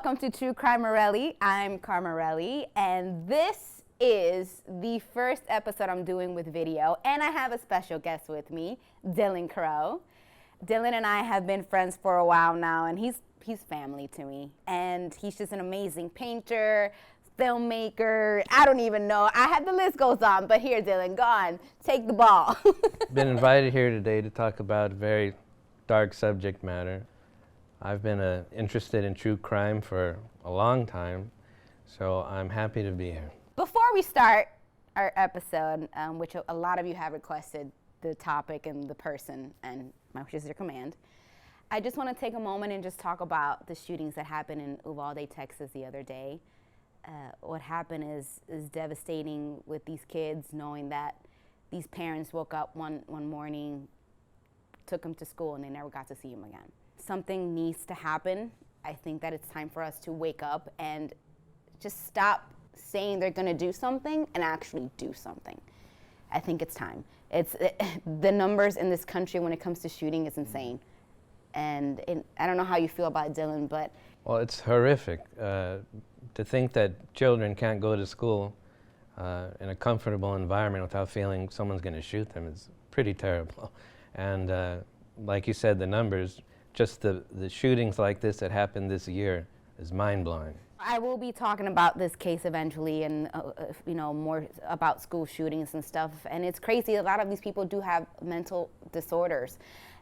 welcome to True Crimereli. I'm Carmireli, and this is the first episode I'm doing with video, and I have a special guest with me, Dillon Kroe. Dillon and I have been friends for a while now, and he's family to me, and he's just an amazing painter, filmmaker. I don't even know. The list goes on, but here, Dillon, go on. Take the ball. Been invited here today to talk about a very dark subject matter. I've been interested in true crime for a long time, so I'm happy to be here. Before we start our episode, which a lot of you have requested the topic and the person, and my wish is your command, I just want to take a moment and just talk about the shootings that happened in Uvalde, Texas the other day. What happened is devastating with these kids, knowing that these parents woke up one morning, took them to school, and they never got to see them again. Something needs to happen. I think that it's time for us to wake up and just stop saying they're going to do something and actually do something. I think it's time. The numbers in this country when it comes to shooting is insane. And I don't know how you feel about it, Dillon, but... Well, it's horrific. To think that children can't go to school in a comfortable environment without feeling someone's going to shoot them is pretty terrible. And like you said, the numbers, just the shootings like this that happened this year is mind-blowing. I will be talking about this case eventually and more about school shootings and stuff. And it's crazy. A lot of these people do have mental disorders.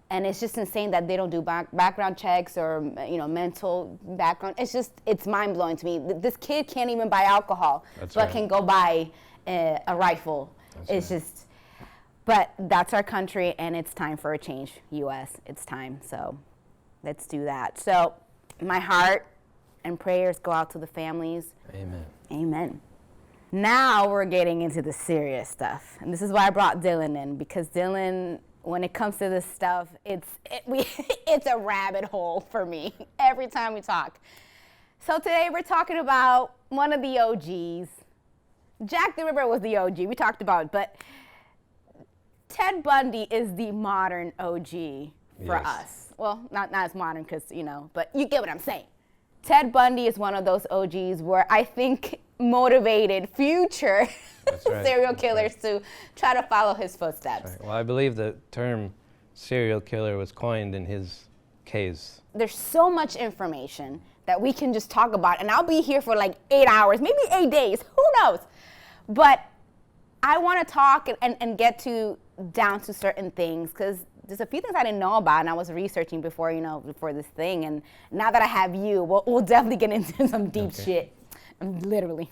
And it's just insane that they don't do background checks or, mental background. It's mind-blowing to me. This kid can't even buy alcohol, can go buy a rifle. But that's our country, and it's time for a change, U.S. It's time, so let's do that. So my heart and prayers go out to the families. Amen. Amen. Now we're getting into the serious stuff. And this is why I brought Dillon in, because Dillon... when it comes to this stuff, it's a rabbit hole for me every time we talk. So today we're talking about one of the OGs. Jack the Ripper was the OG, we talked about it, but Ted Bundy is the modern OG for us. Well, not as modern because, but you get what I'm saying. Ted Bundy is one of those OGs where I think motivated future serial killers to try to follow his footsteps. Well, I believe the term serial killer was coined in his case. There's so much information that we can just talk about, and I'll be here for like 8 hours, maybe 8 days, who knows? But I want to talk and get down to certain things, because there's a few things I didn't know about, and I was researching before this thing, and now that I have you, we'll definitely get into some deep shit. Literally.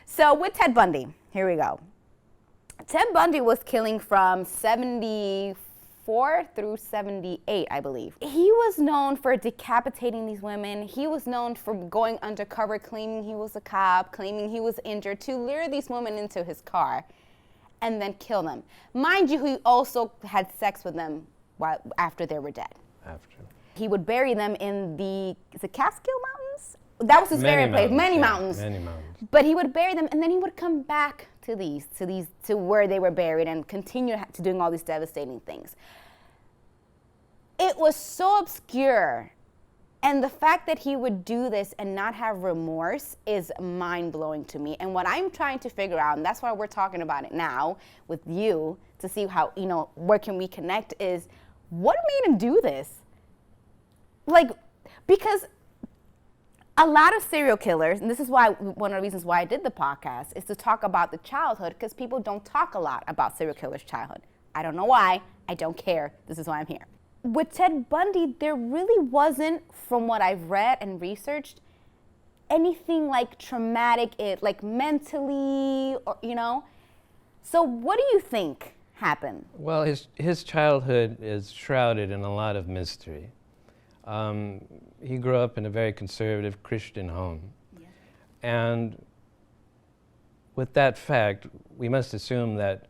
So with Ted Bundy, here we go. Ted Bundy was killing from 74 through 78, I believe. He was known for decapitating these women. He was known for going undercover, claiming he was a cop, claiming he was injured, to lure these women into his car and then kill them. Mind you, he also had sex with them after they were dead. He would bury them in the Catskill Mountains? That was his burial place. Many mountains. But he would bury them, and then he would come back to where they were buried and continue to doing all these devastating things. It was so obscure, and the fact that he would do this and not have remorse is mind-blowing to me. And what I'm trying to figure out, and that's why we're talking about it now with you, to see how, where can we connect, is what made him do this? Because a lot of serial killers, and this is why one of the reasons why I did the podcast, is to talk about the childhood, because people don't talk a lot about serial killers' childhood. I don't know why. I don't care. This is why I'm here. With Ted Bundy, there really wasn't, from what I've read and researched, anything like traumatic, like mentally, or So what do you think happened? Well, his childhood is shrouded in a lot of mystery. He grew up in a very conservative Christian home. Yeah. And with that fact, we must assume that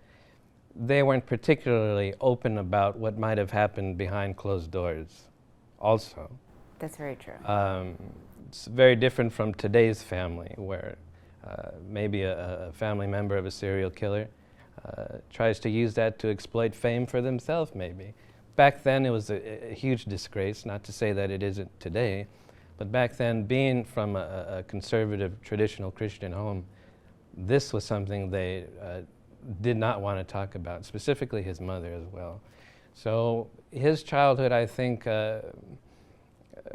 they weren't particularly open about what might have happened behind closed doors also. That's very true. It's very different from today's family, where maybe a family member of a serial killer tries to use that to exploit fame for themselves, maybe. Back then, it was a huge disgrace, not to say that it isn't today, But back then, being from a conservative, traditional Christian home, this was something they did not want to talk about, specifically his mother as well. So his childhood, I think,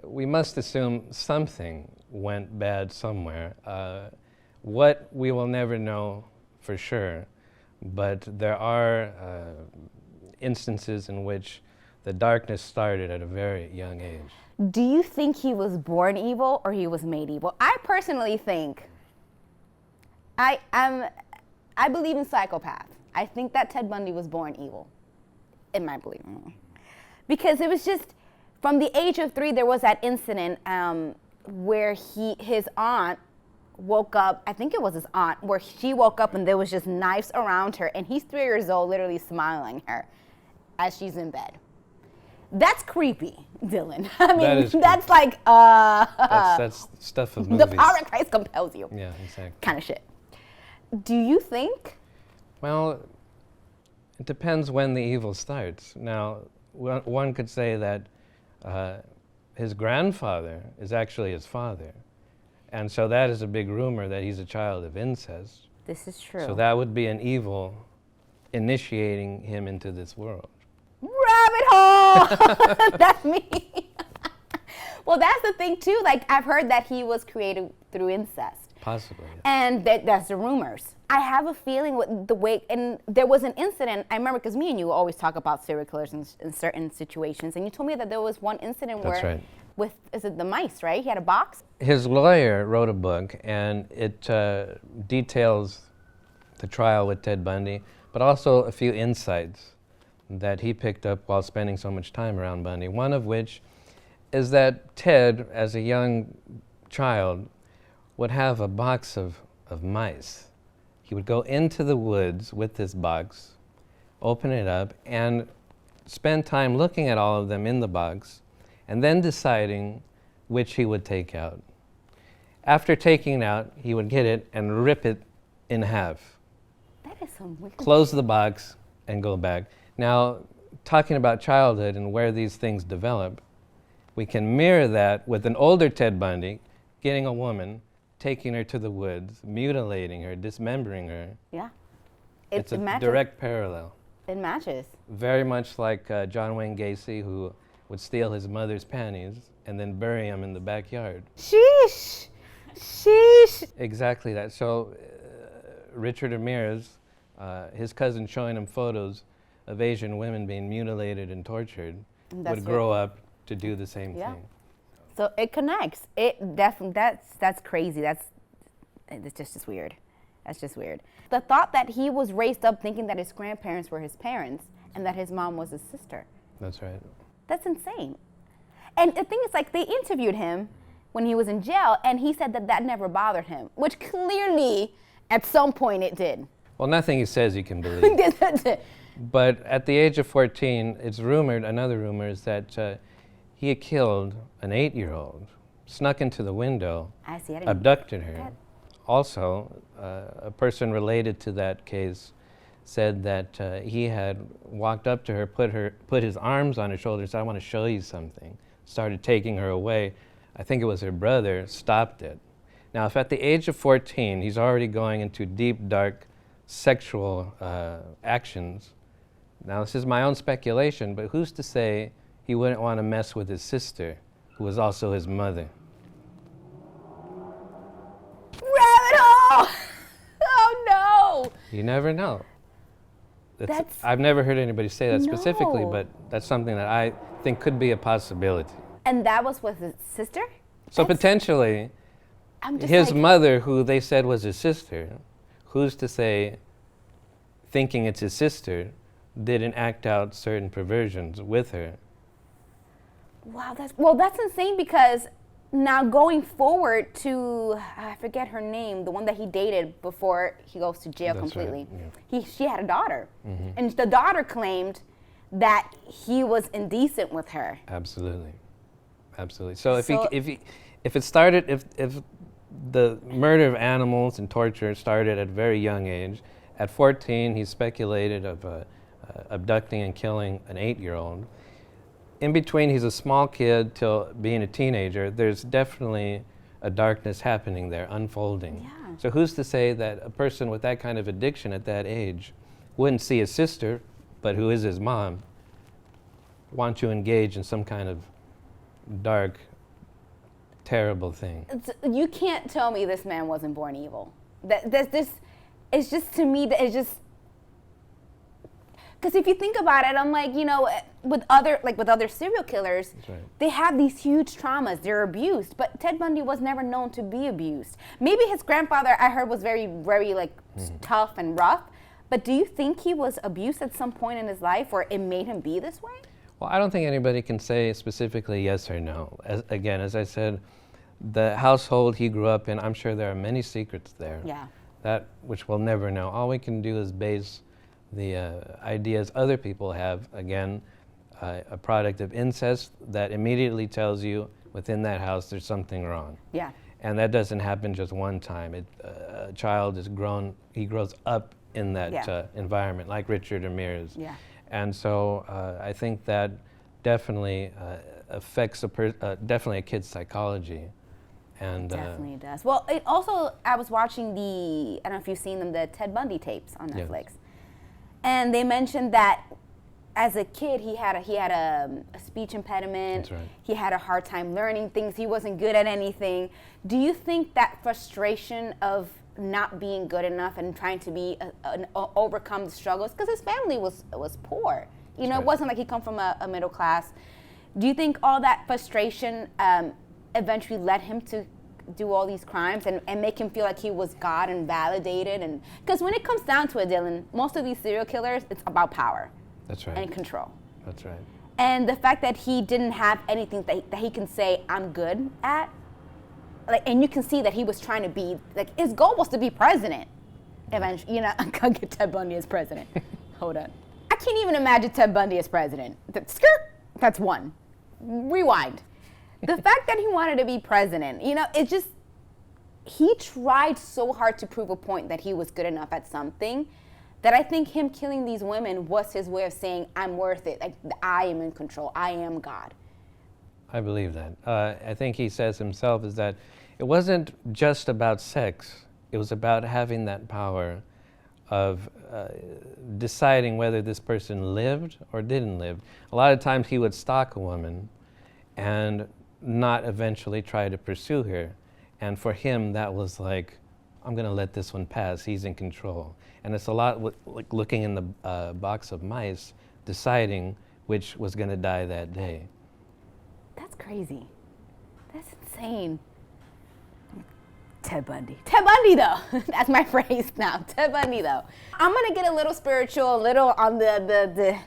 we must assume something went bad somewhere. What we will never know for sure, but there are instances in which the darkness started at a very young age. Do you think he was born evil or he was made evil? I personally think I believe in psychopaths. I think that Ted Bundy was born evil, in my belief. Because it was just, from the age of 3, there was that incident where his aunt woke up, I think it was his aunt, where she woke up and there was just knives around her, and he's 3 years old, literally smiling at her as she's in bed. That's creepy, Dillon. I mean, that's like, that's stuff of movies. The power of Christ compels you. Yeah, exactly. Kind of shit. Do you think? Well, it depends when the evil starts. Now, one could say that his grandfather is actually his father. And so that is a big rumor that he's a child of incest. This is true. So that would be an evil initiating him into this world. Rabbit hole! That's me. Well, that's the thing too. Like, I've heard that he was created through incest. Possibly. Yeah. And that's the rumors. I have a feeling with the way, and there was an incident, I remember, because me and you always talk about serial killers in certain situations, and you told me that there was one incident That's where, right. is it the mice, right? He had a box? His lawyer wrote a book, and it details the trial with Ted Bundy, but also a few insights that he picked up while spending so much time around Bundy. One of which is that Ted, as a young child, would have a box of mice. He would go into the woods with this box, open it up, and spend time looking at all of them in the box, and then deciding which he would take out. After taking it out, he would get it and rip it in half. That is some weird. Close the box and go back. Now, talking about childhood and where these things develop, we can mirror that with an older Ted Bundy getting a woman, taking her to the woods, mutilating her, dismembering her. Yeah. It's a direct parallel. It matches. Very much like John Wayne Gacy, who would steal his mother's panties and then bury them in the backyard. Sheesh. Sheesh. Exactly that. So Richard Ramirez, his cousin showing him photos of Asian women being mutilated and tortured, would grow up to do the same thing. So it connects. It definitely, that's crazy. It's just weird. That's just weird. The thought that he was raised up thinking that his grandparents were his parents and that his mom was his sister. That's right. That's insane. And the thing is, like, they interviewed him when he was in jail, and he said that never bothered him, which clearly, at some point, it did. Well, nothing he says you can believe. But at the age of 14, it's rumored, another rumor is that he had killed an 8-year-old, snuck into the window, abducted her. Also, a person related to that case said that he had walked up to her, put his arms on her shoulders, said, "I want to show you something." Started taking her away. I think it was her brother, stopped it. Now, if at the age of 14, he's already going into deep, dark sexual actions, now this is my own speculation, but who's to say he wouldn't want to mess with his sister, who was also his mother? Rabbit hole! Oh no! You never know. I've never heard anybody say that specifically, but that's something that I think could be a possibility. And that was with his sister? So potentially, his mother, who they said was his sister, who's to say, thinking it's his sister, didn't act out certain perversions with her? Wow, that's insane, because now going forward to, I forget her name, the one that he dated before he goes to jail completely. Right, yeah. She had a daughter, and the daughter claimed that he was indecent with her. Absolutely, absolutely. So if the murder of animals and torture started at a very young age, at 14 he speculated of abducting and killing an 8-year-old. in between he's a small kid till being a teenager, there's definitely a darkness happening there, unfolding. Yeah. So who's to say that a person with that kind of addiction at that age wouldn't see his sister, but who is his mom, want to engage in some kind of dark, terrible thing? You can't tell me this man wasn't born evil. It's just, to me, that it's just, because if you think about it, I'm like, with other serial killers, right. They have these huge traumas. They're abused, but Ted Bundy was never known to be abused. Maybe his grandfather, I heard, was very, very tough and rough. But do you think he was abused at some point in his life, or it made him be this way? Well, I don't think anybody can say specifically yes or no. As I said, the household he grew up in, I'm sure there are many secrets there. Yeah. That which we'll never know. All we can do is base the ideas other people have, again, a product of incest that immediately tells you within that house there's something wrong. Yeah. And that doesn't happen just one time. A child is grown, he grows up in that environment, like Richard Ramirez. Yeah. And so I think that definitely affects definitely a kid's psychology. And definitely does. Well, it also, I was watching I don't know if you've seen them, the Ted Bundy tapes on Netflix. Yes. And they mentioned that as a kid, he had a speech impediment. That's right. He had a hard time learning things. He wasn't good at anything. Do you think that frustration of not being good enough and trying to overcome the struggles, because his family was poor. It wasn't like he come from a middle class. Do you think all that frustration eventually led him to do all these crimes and make him feel like he was God and validated? And because when it comes down to it, Dillon, most of these serial killers, it's about power. That's right. And control. That's right. And the fact that he didn't have anything that he can say, I'm good at, and you can see that he was trying to be, his goal was to be president. Eventually, I'm gonna get Ted Bundy as president. Hold on. I can't even imagine Ted Bundy as president. That's one. Rewind. The fact that he wanted to be president, it's just, he tried so hard to prove a point that he was good enough at something, that I think him killing these women was his way of saying, I'm worth it. I am in control. I am God. I believe that. I think he says himself is that it wasn't just about sex. It was about having that power of deciding whether this person lived or didn't live. A lot of times he would stalk a woman and not eventually try to pursue her. And for him, that was like, I'm going to let this one pass. He's in control. And it's a lot like looking in the box of mice, deciding which was going to die that day. That's crazy. That's insane. Ted Bundy. Ted Bundy, though. That's my phrase now. Ted Bundy, though. I'm going to get a little spiritual, a little on the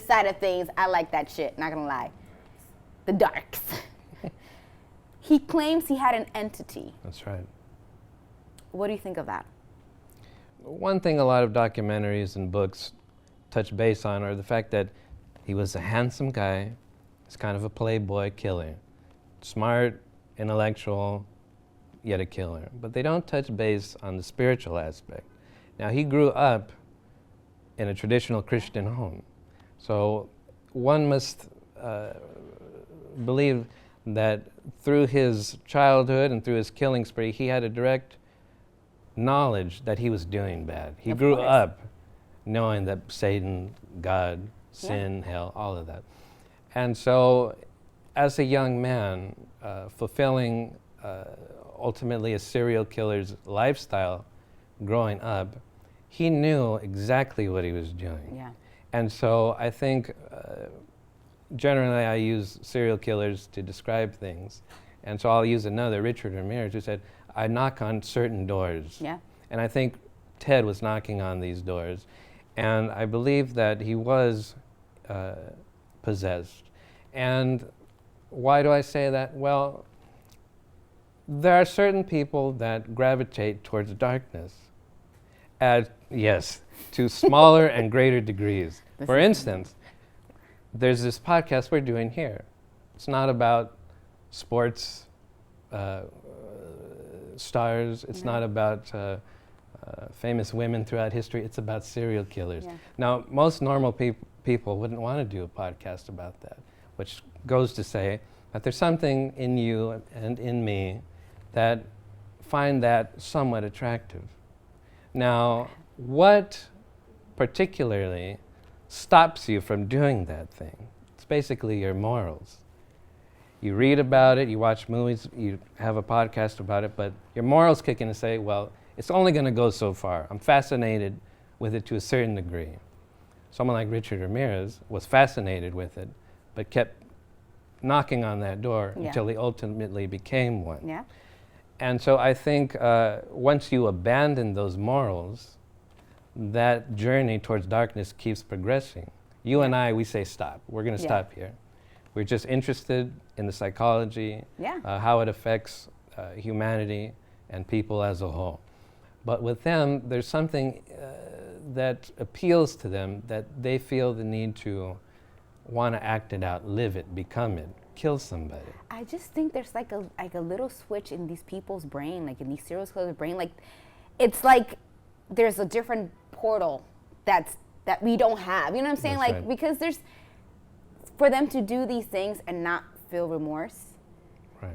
side of things. I like that shit, not going to lie. The darks. He claims he had an entity. That's right. What do you think of that? One thing a lot of documentaries and books touch base on are the fact that he was a handsome guy. He's kind of a playboy killer. Smart, intellectual, yet a killer. But they don't touch base on the spiritual aspect. Now, he grew up in a traditional Christian home. So one must believe that through his childhood and through his killing spree, he had a direct knowledge that he was doing bad. He grew up knowing that Satan, God, sin, hell, all of that. And so as a young man, fulfilling ultimately a serial killer's lifestyle growing up, he knew exactly what he was doing. Yeah. And so I think generally I use serial killers to describe things. And so I'll use another, Richard Ramirez, who said, I knock on certain doors. Yeah. And I think Ted was knocking on these doors. And I believe that he was possessed. And why do I say that? Well, there are certain people that gravitate towards darkness, to smaller and greater degrees. For instance, there's this podcast we're doing here. It's not about sports stars. It's not about famous women throughout history. It's about serial killers. Yeah. Now, most normal people wouldn't want to do a podcast about that. which goes to say that there's something in you and in me that find that somewhat attractive. Now, what particularly stops you from doing that thing? It's basically your morals. You read about it, you watch movies, you have a podcast about it, but your morals kick in and say, well, it's only going to go so far. I'm fascinated with it to a certain degree. Someone like Richard Ramirez was fascinated with it, but kept knocking on that door until he ultimately became one. Yeah. And so I think once you abandon those morals, that journey towards darkness keeps progressing. You and I, we say stop. We're going to stop here. We're just interested in the psychology, how it affects humanity and people as a whole. But with them, there's something that appeals to them, that they feel the need to want to act it out, live it, become it, kill somebody. I just think there's like a little switch in these people's brain, like in these serial killers' brain. Like, it's like there's a different portal that we don't have. You know what I'm saying? That's like right. Because there's, for them to do these things and not feel remorse,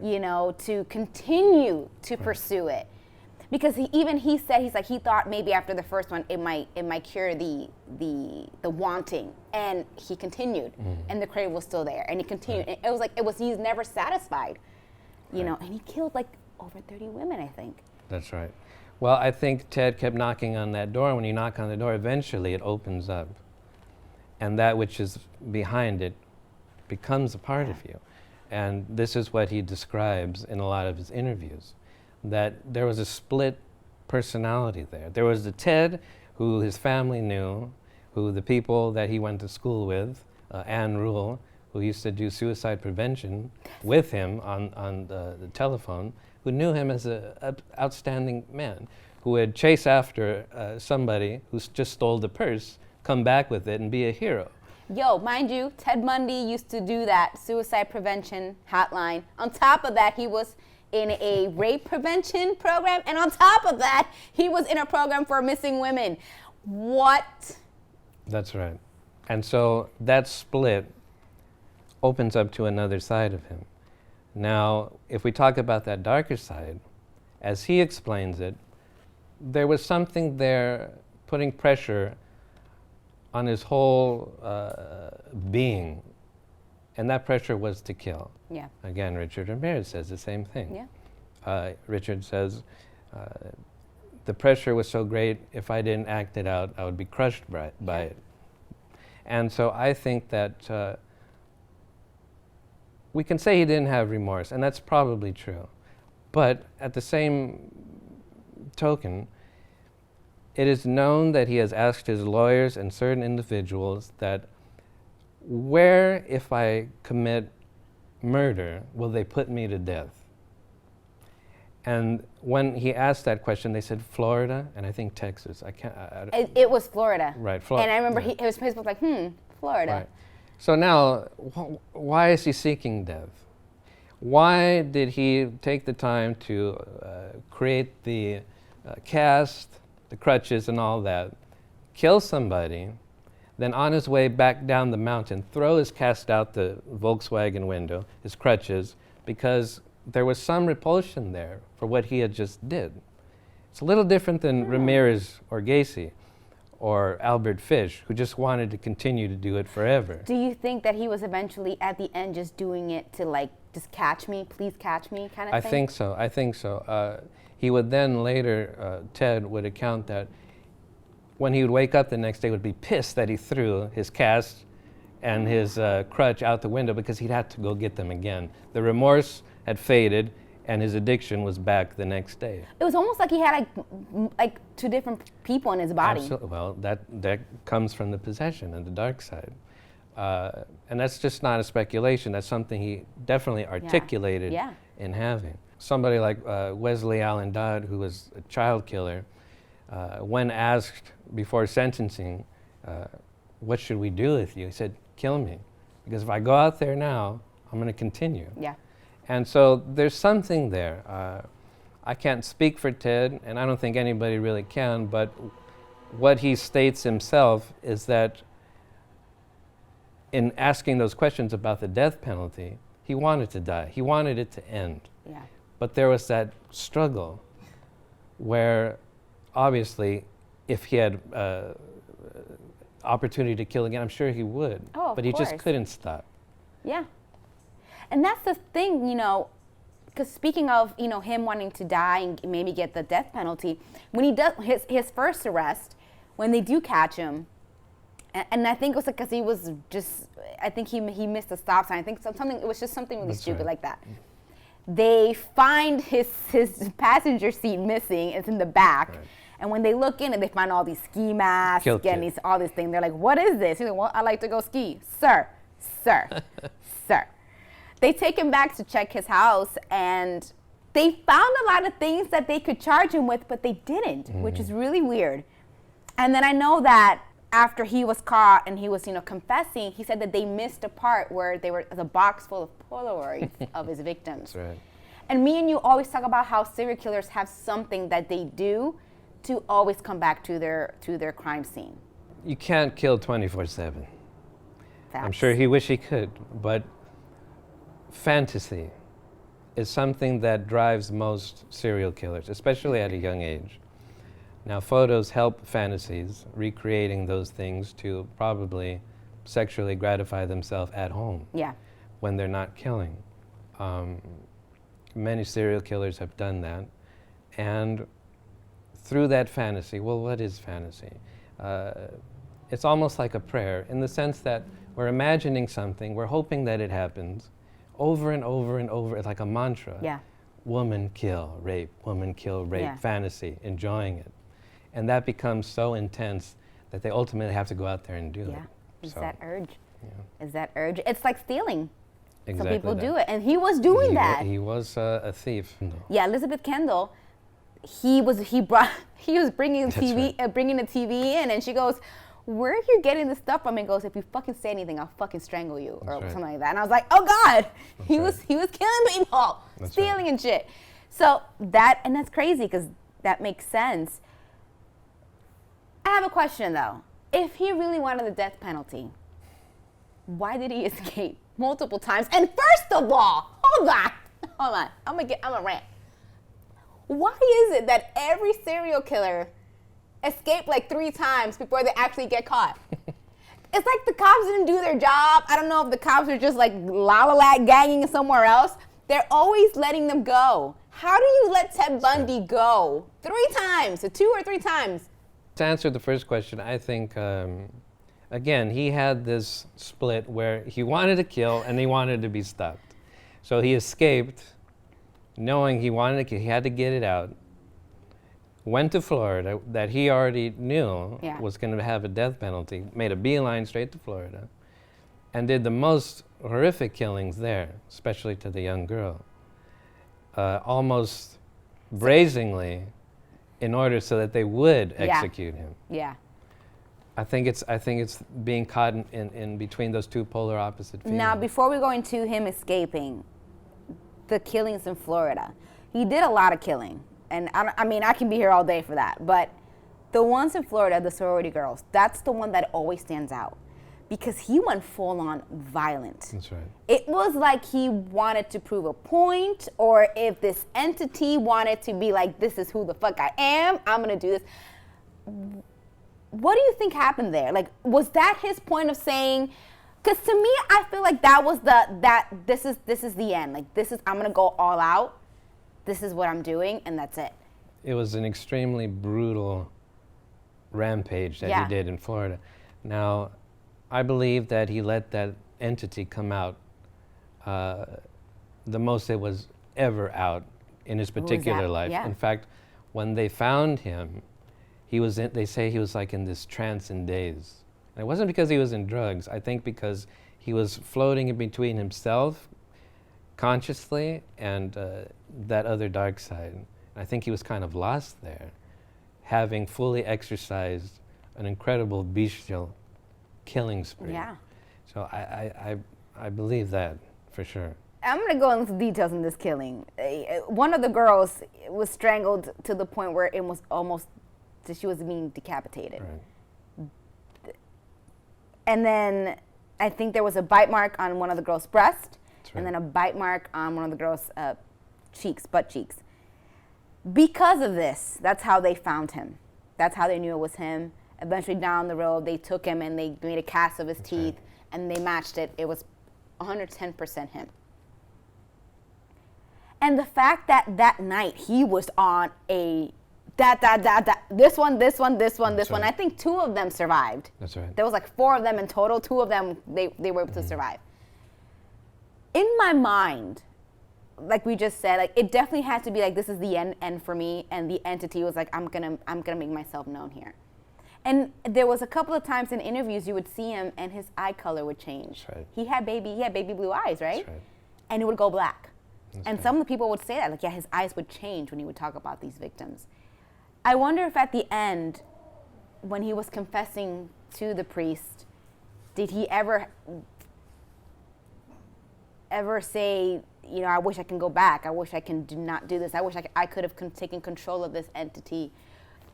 you know, to continue to pursue it. Because he said he thought maybe after the first one it might cure the wanting, and he continued, and the crave was still there, and he continued. And it was like he's never satisfied, you know, and he killed like over 30 women, I think. That's right. Well, I think Ted kept knocking on that door. When you knock on the door, eventually it opens up, and that which is behind it becomes a part of you. And this is what he describes in a lot of his interviews, that there was a split personality there. There was the Ted who his family knew, who the people that he went to school with, Ann Rule, who used to do suicide prevention with him on the telephone, who knew him as an outstanding man, who would chase after somebody who just stole the purse, come back with it, and be a hero. Yo, mind you, Ted Bundy used to do that suicide prevention hotline. On top of that, he was in a rape prevention program, and on top of that, he was in a program for missing women. What? That's right. And so that split opens up to another side of him. Now, if we talk about that darker side, as he explains it, there was something there putting pressure on his whole being, and that pressure was to kill. Yeah. Again, Richard Ramirez says the same thing. Yeah. Richard says, the pressure was so great, if I didn't act it out, I would be crushed by it. And so I think that we can say he didn't have remorse, and that's probably true. But at the same token, it is known that he has asked his lawyers and certain individuals that where, if I commit murder, will they put me to death? And when he asked that question, they said Florida, and I think Texas. It was Florida. Right, Florida. And I remember his was like, Florida. Right. So now, why is he seeking death? Why did he take the time to create the cast, the crutches and all that, kill somebody, then on his way back down the mountain, throw his cast out the Volkswagen window, his crutches, because there was some repulsion there for what he had just did. It's a little different than Ramirez or Gacy or Albert Fish, who just wanted to continue to do it forever. Do you think that he was eventually at the end just doing it to like, just catch me, please catch me kind of I thing? think so. He would then later, Ted would account that when he would wake up the next day, would be pissed that he threw his cast and his crutch out the window because he'd have to go get them again. The remorse had faded, and his addiction was back the next day. It was almost like he had like two different people in his body. Well, that comes from the possession and the dark side. And that's just not a speculation. That's something he definitely articulated in having. Somebody like Wesley Allen Dodd, who was a child killer, when asked before sentencing, what should we do with you? He said, kill me. Because if I go out there now, I'm going to continue. Yeah. And so there's something there. I can't speak for Ted, and I don't think anybody really can, but what he states himself is that in asking those questions about the death penalty, he wanted to die. He wanted it to end. Yeah. But there was that struggle where, obviously, if he had opportunity to kill again, I'm sure he would. Oh, of but he just course. couldn't stop. Yeah. And that's the thing, you know, because speaking of, you know, him wanting to die and maybe get the death penalty, when he does his first arrest, when they do catch him, and I think it was because he was just, I think he missed a stop sign. I think something, it was just something really That's stupid right. like that. They find his passenger seat missing. It's in the back. Right. And when they look in and they find all these ski masks Kill kit. and all these things, they're like, what is this? He's like, well, I like to go ski. Sir, sir, sir. They take him back to check his house, and they found a lot of things that they could charge him with, but they didn't, which is really weird. And then I know that after he was caught and he was, you know, confessing, he said that they missed a part where they were the box full of Polaroids of his victims. That's right. And me and you always talk about how serial killers have something that they do to always come back to their crime scene. You can't kill 24/7. I'm Facts. sure he wish he could, but fantasy is something that drives most serial killers, especially at a young age. Now, photos help fantasies, recreating those things to probably sexually gratify themselves at home Yeah. when they're not killing. Many serial killers have done that. And through that fantasy, well, what is fantasy? It's almost like a prayer in the sense that we're imagining something, we're hoping that it happens over and over and over. It's like a mantra. Yeah. Woman, kill, rape, Yeah. fantasy, enjoying it. And that becomes so intense that they ultimately have to go out there and do Yeah. it. Is So, that urge? yeah. Is that urge? It's like stealing. Exactly Some people that. do it, and he was doing that. He was a thief. No. Yeah, Elizabeth Kendall. He was bringing That's TV, right. bringing the TV in, and she goes, "Where are you getting this stuff from?" And goes, "If you fucking say anything, I'll fucking strangle you," or That's right. something like that. And I was like, "Oh God, he right. was killing people, That's stealing right. and shit." So that's crazy because that makes sense. I have a question though. If he really wanted the death penalty, why did he escape multiple times? And first of all, hold on. I'm a rant. Why is it that every serial killer escaped like 3 times before they actually get caught? It's like the cops didn't do their job. I don't know if the cops are just like la-la-la gagging somewhere else. They're always letting them go. How do you let Ted Bundy go 3 times, or 2 or 3 times? To answer the first question, I think, again, he had this split where he wanted to kill and he wanted to be stopped. So he escaped knowing he wanted to kill, he had to get it out. Went to Florida, that he already knew Yeah. was going to have a death penalty, made a beeline straight to Florida, and did the most horrific killings there, especially to the young girl, almost brazenly, in order so that they would execute him. Yeah. I think it's being caught in between those two polar opposite feelings. Now, before we go into him escaping, the killings in Florida, he did a lot of killing. And I mean, I can be here all day for that. But the ones in Florida, the sorority girls, that's the one that always stands out. Because he went full on violent. That's right. It was like he wanted to prove a point, or if this entity wanted to be like, this is who the fuck I am, I'm gonna do this. What do you think happened there? Like, was that his point of saying, because to me, I feel like that was this is the end. Like, I'm gonna go all out. This is what I'm doing, and that's it. It was an extremely brutal rampage that Yeah. he did in Florida. Now, I believe that he let that entity come out the most it was ever out in his was particular that? life. Yeah. In fact, when they found him, they say he was like in this trance and daze. And it wasn't because he was in drugs. I think because he was floating in between himself consciously and that other dark side. I think he was kind of lost there, having fully exercised an incredible bestial killing spree. Yeah. So I believe that for sure. I'm gonna go into details in this killing. One of the girls was strangled to the point where it was almost she was being decapitated. Right. And then I think there was a bite mark on one of the girls' breast, That's right. and then a bite mark on one of the girls' butt cheeks. Because of this, that's how they found him. That's how they knew it was him. Eventually down the road, they took him and they made a cast of his teeth, and they matched it. It was 110% him. And the fact that that night he was on a this one. I think 2 of them survived. That's right. There was like 4 of them in total. 2 of them, they were able to survive. In my mind, like we just said, like it definitely had to be like, this is the end for me. And the entity was like, I'm gonna make myself known here. And there was a couple of times in interviews you would see him and his eye color would change. That's right. He had baby blue eyes, right? That's right. And it would go black. That's and right. some of the people would say that, like, yeah, his eyes would change when he would talk about these victims. I wonder if at the end, when he was confessing to the priest, did he ever say, you know, I wish I can go back. I wish I can not do this. I wish I could have taken control of this entity.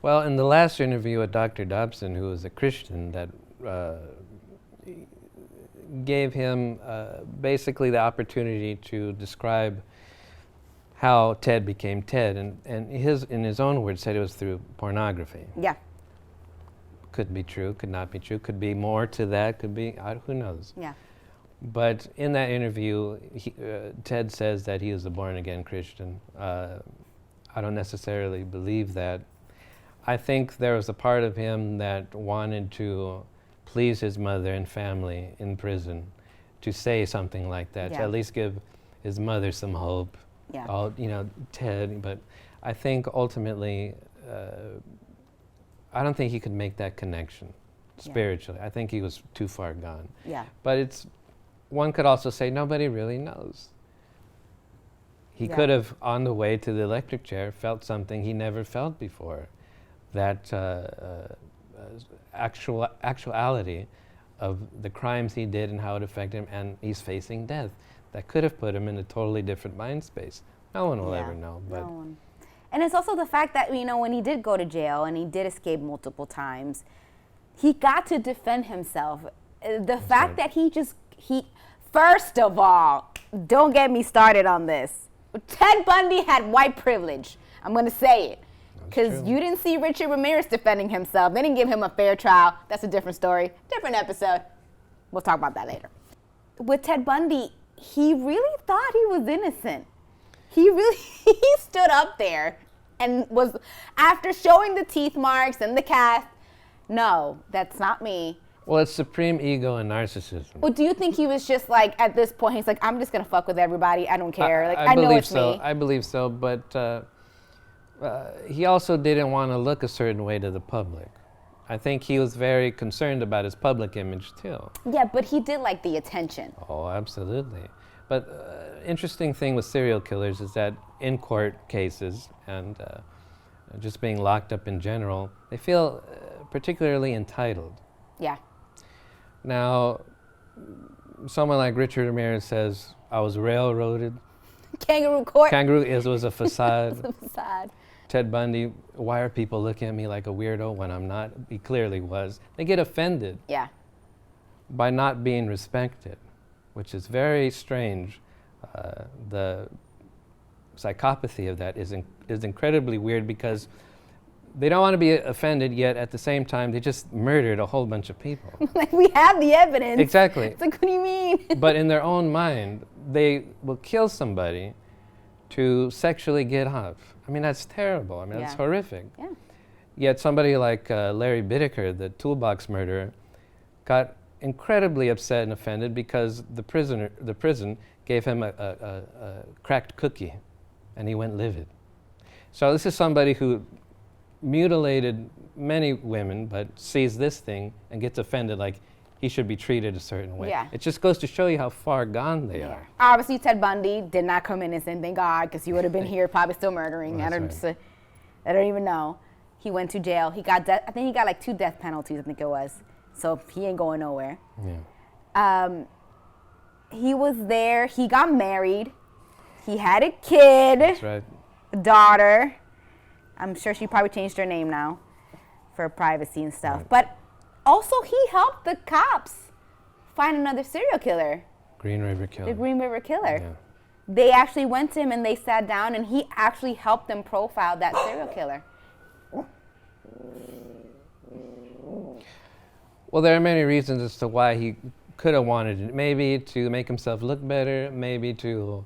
Well, in the last interview with Dr. Dobson, who was a Christian, that gave him basically the opportunity to describe how Ted became Ted, and in his own words said it was through pornography. Yeah. Could be true, could not be true, could be more to that, could be, who knows. Yeah. But in that interview, Ted says that he is a born-again Christian. I don't necessarily believe that. I think there was a part of him that wanted to please his mother and family in prison, to say something like that, to at least give his mother some hope. Yeah. Ted, but I think ultimately, I don't think he could make that connection spiritually. I think he was too far gone. Yeah. But one could also say nobody really knows. He could have, on the way to the electric chair, felt something he never felt before. That actuality of the crimes he did and how it affected him, and he's facing death. That could have put him in a totally different mind space. No one will ever know. But no one. And it's also the fact that, you know, when he did go to jail and he did escape multiple times, he got to defend himself. The fact that he first of all, don't get me started on this. Ted Bundy had white privilege. I'm going to say it. Because you didn't see Richard Ramirez defending himself. They didn't give him a fair trial. That's a different story, different episode. We'll talk about that later. With Ted Bundy, he really thought he was innocent. He stood up there and was, after showing the teeth marks and the cast, no, that's not me. Well, it's supreme ego and narcissism. Well, do you think he was just like, at this point, he's like, I'm just going to fuck with everybody. I don't care. I know it's me. I believe so, but he also didn't want to look a certain way to the public. I think he was very concerned about his public image, too. Yeah, but he did like the attention. Oh, absolutely. But interesting thing with serial killers is that in court cases and just being locked up in general, they feel particularly entitled. Yeah. Now, someone like Richard Ramirez says, I was railroaded. Kangaroo court. It was a facade. It was a facade. Ted Bundy, why are people looking at me like a weirdo when I'm not? He clearly was. They get offended by not being respected, which is very strange. The psychopathy of that is incredibly weird because they don't want to be offended, yet at the same time, they just murdered a whole bunch of people. Like, we have the evidence. Exactly. It's like, what do you mean? But in their own mind, they will kill somebody to sexually get off. I mean, that's terrible. I mean, that's horrific. Yeah. Yet somebody like Larry Bittaker, the toolbox murderer, got incredibly upset and offended because the prison gave him a cracked cookie, and he went livid. So this is somebody who mutilated many women, but sees this thing and gets offended like he should be treated a certain way. Yeah. It just goes to show you how far gone they are. Obviously, Ted Bundy did not come innocent, thank God, because he would have been here probably still murdering. Well, I don't even know. He went to jail. I think he got like 2 death penalties, I think it was. So he ain't going nowhere. Yeah. He was there. He got married. He had a kid. That's right. A daughter. I'm sure she probably changed her name now for privacy and stuff. Right. But also, he helped the cops find another serial killer. Green River Killer. The Green River Killer. Yeah. They actually went to him and they sat down and he actually helped them profile that serial killer. Well, there are many reasons as to why he could have wanted it. Maybe to make himself look better, maybe to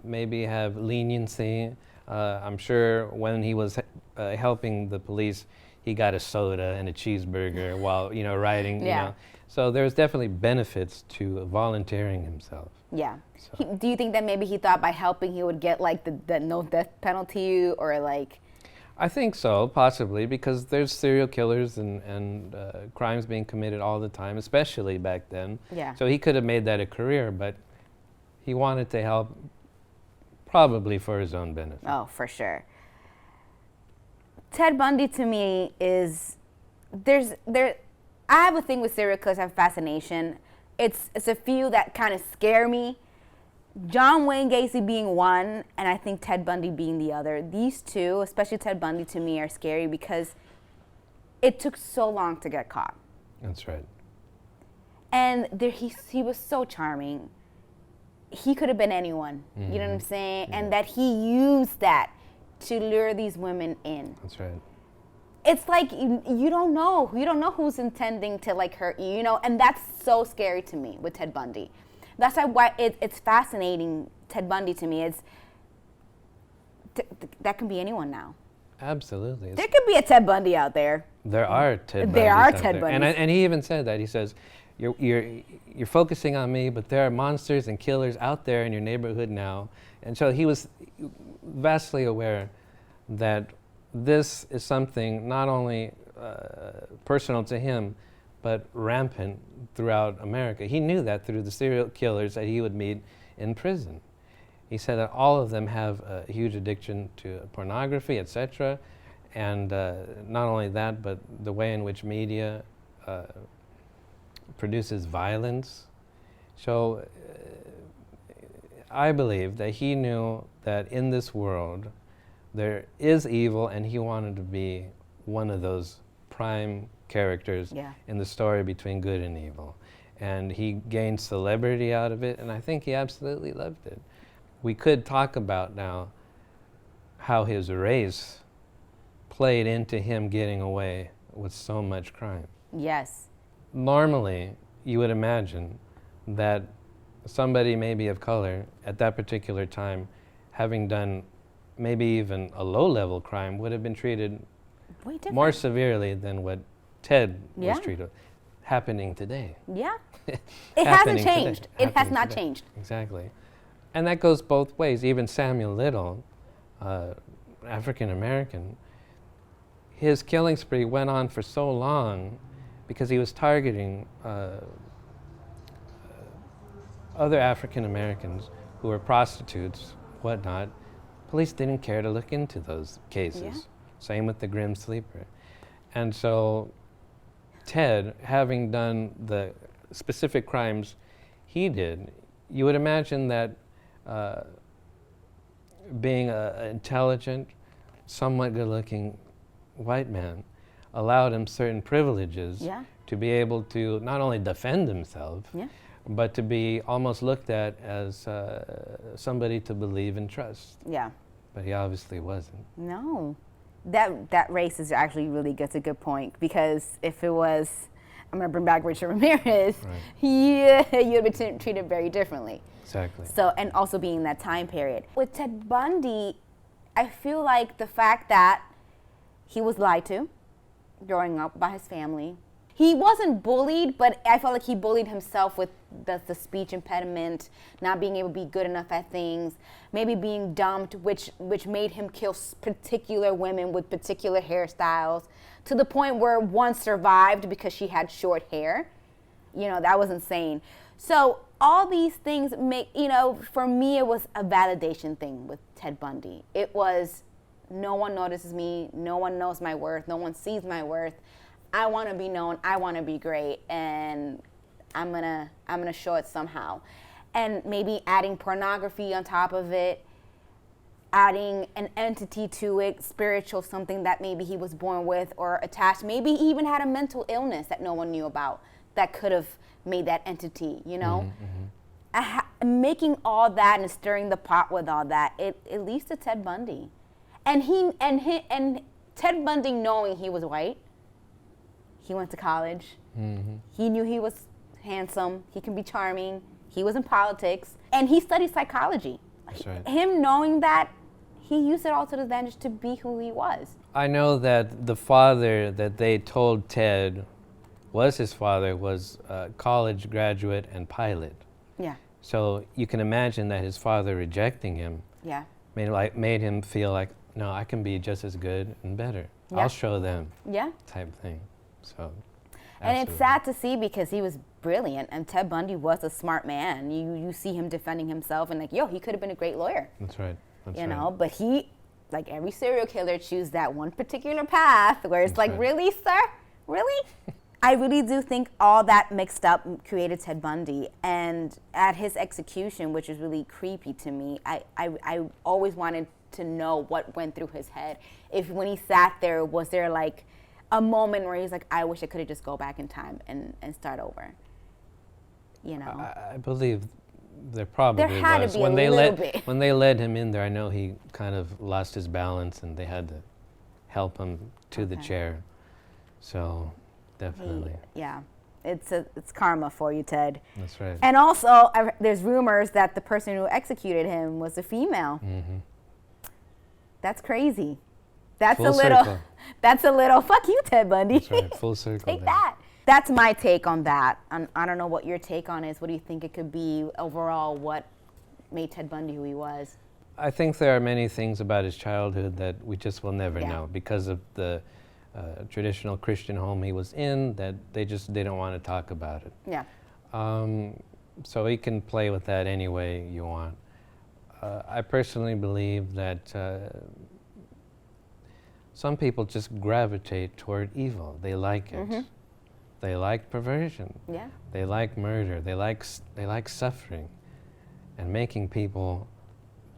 maybe have leniency. I'm sure when he was helping the police, he got a soda and a cheeseburger while, riding, Yeah. So there's definitely benefits to volunteering himself. Yeah. So. Do you think that maybe he thought by helping he would get like the no death penalty or like? I think so, possibly, because there's serial killers and crimes being committed all the time, especially back then. Yeah. So he could have made that a career, but he wanted to help probably for his own benefit. Oh, for sure. Ted Bundy to me is, I have a thing with serial killers, I have fascination. It's a few that kind of scare me. John Wayne Gacy being one, and I think Ted Bundy being the other. These two, especially Ted Bundy, to me are scary because it took so long to get caught. That's right. And he was so charming. He could have been anyone, Mm-hmm. you know what I'm saying? Yeah. And that he used that to lure these women in. That's right. It's like you don't know who's intending to like hurt you, and that's so scary to me with Ted Bundy. That's why it's fascinating. Ted Bundy to me, that can be anyone now. Absolutely. There could be a Ted Bundy out there. There are Ted Bundys. There are out Ted there. Bundys. And he even said that. He says, you're focusing on me, but there are monsters and killers out there in your neighborhood now. And so he was vastly aware that this is something not only personal to him, but rampant throughout America. He knew that through the serial killers that he would meet in prison. He said that all of them have a huge addiction to pornography, etc. And not only that, but the way in which media produces violence. So I believe that he knew that in this world there is evil, and he wanted to be one of those prime characters in the story between good and evil. And he gained celebrity out of it, and I think he absolutely loved it. We could talk about now how his race played into him getting away with so much crime. Yes. Normally, you would imagine that somebody maybe of color at that particular time, having done maybe even a low-level crime, would have been treated Way different. more severely than what Ted was treated. Happening today. Yeah. It hasn't changed. It has not changed. Exactly. And that goes both ways. Even Samuel Little, African American, his killing spree went on for so long because he was targeting other African Americans who were prostitutes, whatnot. Police didn't care to look into those cases. Yeah. Same with the Grim Sleeper. And so Ted, having done the specific crimes he did, you would imagine that being an intelligent, somewhat good-looking white man allowed him certain privileges to be able to not only defend himself, but to be almost looked at as somebody to believe and trust. Yeah. But he obviously wasn't. No. That race is actually really good. It's a good point, because if it was, I'm going to bring back Richard Ramirez, you would have been treated very differently. Exactly. So, and also being in that time period. With Ted Bundy, I feel like the fact that he was lied to growing up by his family. He wasn't bullied, but I felt like he bullied himself with the speech impediment, not being able to be good enough at things, maybe being dumped, which made him kill particular women with particular hairstyles, to the point where one survived because she had short hair. That was insane. So all these things make, for me, it was a validation thing with Ted Bundy. It was, no one notices me, no one knows my worth, no one sees my worth. I want to be known, I want to be great, and I'm gonna show it somehow. And maybe adding pornography on top of it, adding an entity to it, spiritual, something that maybe he was born with or attached. Maybe he even had a mental illness that no one knew about. that could have made that entity, you know? Making all that and stirring the pot with all that, it leads to Ted Bundy. And Ted Bundy, knowing he was white, he went to college. He knew he was handsome. He can be charming. He was in politics. And he studied psychology. That's right. Him knowing that, he used it all to his advantage to be who he was. I know that the father that they told Ted was his father was a college graduate and pilot. Yeah. So you can imagine that his father rejecting him Yeah. made him feel like, no, I can be just as good and better. Yeah. I'll show them, Yeah. type thing. So, And it's absolutely. sad to see because he was brilliant, and Ted Bundy was a smart man. You see him defending himself, and like, yo, he could have been a great lawyer. That's right. That's You right. know, but he, like every serial killer, choose that one particular path where it's That's like, right. really, sir? Really? I really do think all that mixed up created Ted Bundy. And at his execution, which is really creepy to me, I always wanted to know what went through his head. If when he sat there, was there like a moment where he's like, I wish I could have just go back in time and start over? You know? I believe there probably There had to was. be a little bit. When they led him in there, I know he kind of lost his balance and they had to help him to the Okay. chair. So, definitely. Yeah. It's karma for you, Ted. That's right. And also, there's rumors that the person who executed him was a female. That's crazy. That's Full a little. circle. That's a little. Fuck you, Ted Bundy. That's right. Full circle. Take there. that. That's my take on that. I don't know what your take on is. What do you think it could be overall? What made Ted Bundy who he was? I think there are many things about his childhood that we just will never Yeah. know because of the traditional Christian home he was in, that they just didn't want to talk about it. Yeah. So he can play with that any way you want. I personally believe that some people just gravitate toward evil. They like it. They like perversion. Yeah. They like murder. They like suffering, and making people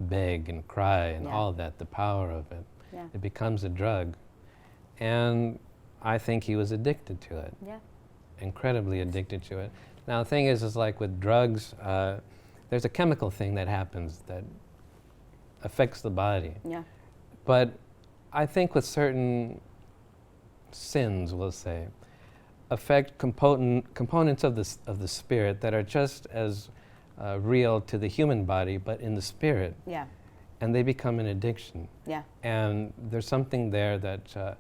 beg and cry and Yeah. all that. The power of it. Yeah. It becomes a drug, and I think he was addicted to it. Yeah. Incredibly addicted to it. Now the thing is like with drugs, there's a chemical thing that happens that affects the body. Yeah. But I think with certain sins, we'll say, affect components of the spirit that are just as real to the human body, but in the spirit, Yeah. and they become an addiction. Yeah. And there's something there that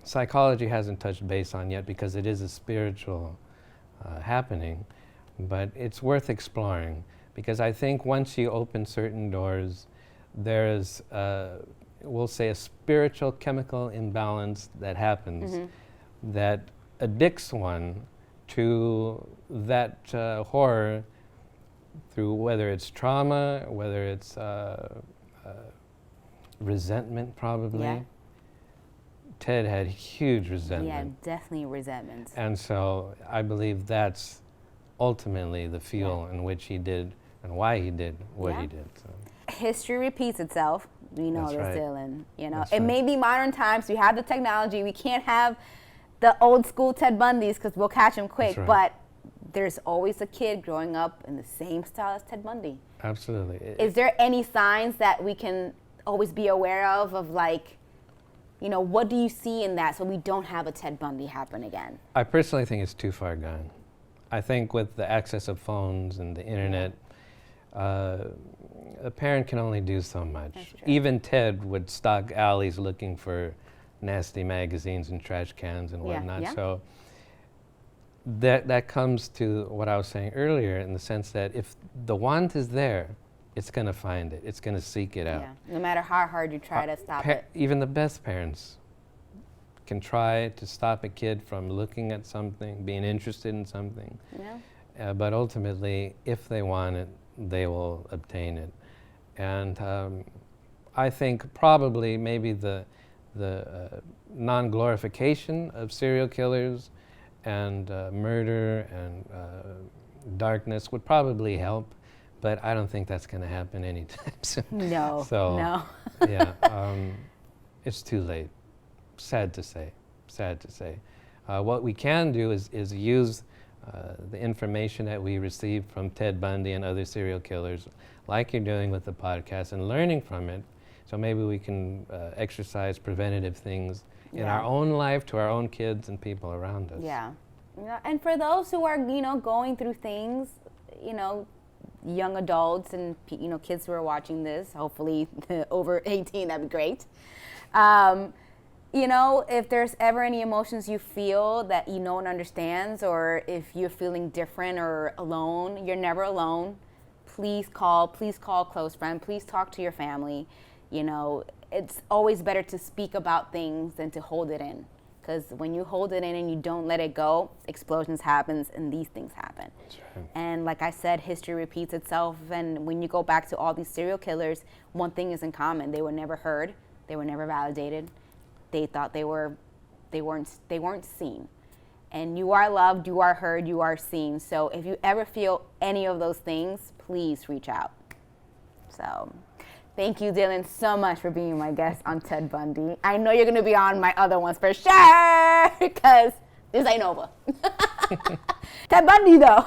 psychology hasn't touched base on yet because it is a spiritual happening, but it's worth exploring because I think once you open certain doors, there's, we'll say, a spiritual chemical imbalance that happens that addicts one to that horror through whether it's trauma, whether it's resentment probably. Yeah. Ted had huge resentment. Yeah, definitely resentment. And so I believe that's ultimately the feel in which he did and why he did what he did. So. History repeats itself. We know That's this, right. Dillon. You know, That's it right. may be modern times. We have the technology. We can't have the old school Ted Bundys because we'll catch him quick. That's right. But there's always a kid growing up in the same style as Ted Bundy. Absolutely. Is there any signs that we can always be aware of like, you know, what do you see in that so we don't have a Ted Bundy happen again? I personally think it's too far gone. I think with the access of phones and the internet, a parent can only do so much. That's true. Even Ted would stalk alleys looking for nasty magazines and trash cans and Yeah, whatnot. yeah. So that comes to what I was saying earlier in the sense that if the want is there, it's going to find it. It's going to seek it out. Yeah. No matter how hard you try to stop it. Even the best parents can try to stop a kid from looking at something, being interested in something. Yeah. But ultimately, if they want it, they will obtain it. And I think probably maybe the non-glorification of serial killers and murder and darkness would probably help, but I don't think that's going to happen anytime soon. No. So, no. yeah, it's too late. Sad to say. Sad to say. What we can do is use the information that we receive from Ted Bundy and other serial killers, like you're doing with the podcast, and learning from it. So maybe we can exercise preventative things in our own life, to our own kids and people around us. Yeah. And for those who are, going through things, young adults and, kids who are watching this, hopefully over 18, that'd be great. If there's ever any emotions you feel that no one understands, or if you're feeling different or alone, you're never alone. Please call a close friend. Please talk to your family. It's always better to speak about things than to hold it in. Because when you hold it in and you don't let it go, explosions happen and these things happen. That's right. And like I said, history repeats itself. And when you go back to all these serial killers, one thing is in common: they were never heard, they were never validated. They thought they weren't seen. And you are loved, you are heard, you are seen. So if you ever feel any of those things, please reach out. So thank you, Dillon, so much for being my guest on Ted Bundy. I know you're going to be on my other ones for sure, because this ain't over. Ted Bundy, though.